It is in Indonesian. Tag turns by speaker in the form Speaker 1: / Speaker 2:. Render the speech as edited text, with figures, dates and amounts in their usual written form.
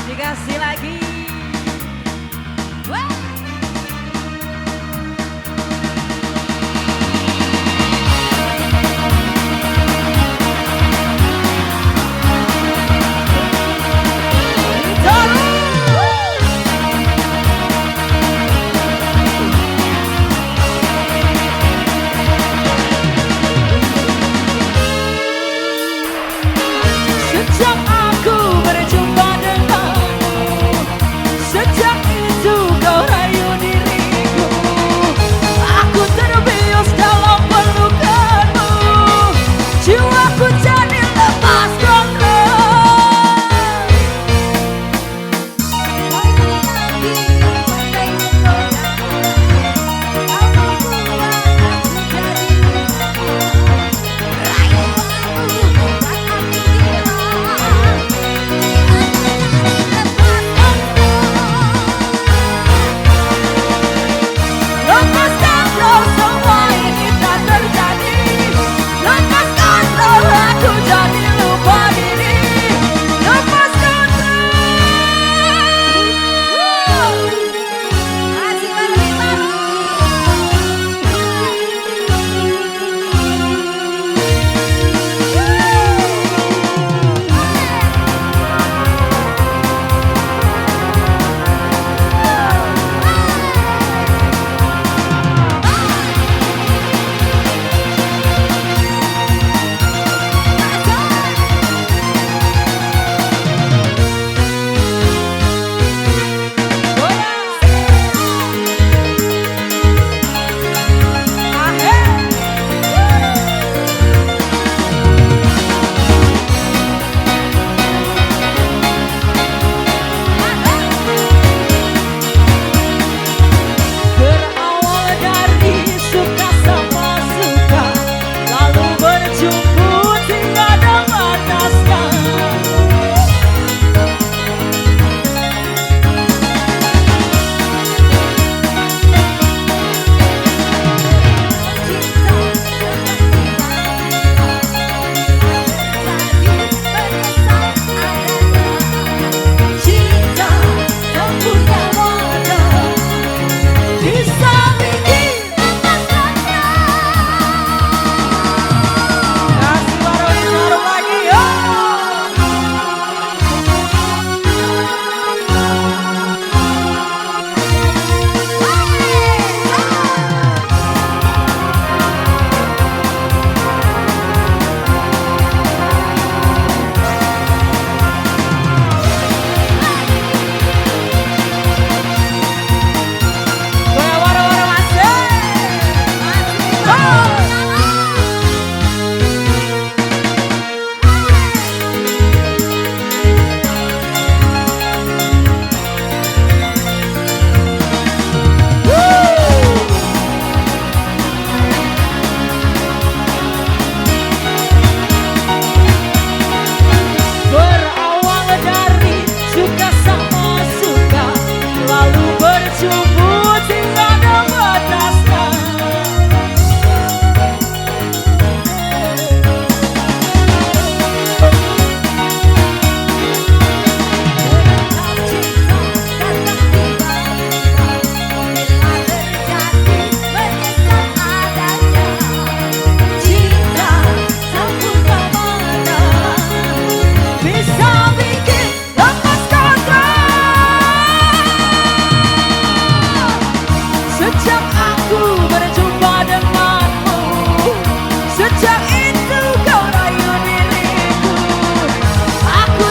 Speaker 1: Dikasih lagi. Wah.
Speaker 2: Sejak aku berjumpa denganmu, sejak itu kau rayu diriku. Aku terbius dalam pelukanmu, jiwaku jadi lepas kontrol. Lepas kontrol semua ini tak terjadi. Lepas kontrol aku jadi lupa diri. Lepas kontrol.
Speaker 1: Masih lebih baru.
Speaker 2: Berawal dari suka sama suka, lalu berjumpa tiada batasnya.
Speaker 1: Cinta tak punya modal,
Speaker 2: Bisa bikin
Speaker 1: lepas
Speaker 2: kasih baru lagi ya. Baru masih. Berawal dari suka sama suka, lalu berjumpa tiada batasnya. Bisa bikin lepas kontrol. Sejak aku berjumpa denganmu, sejak itu kau rayu diriku. Aku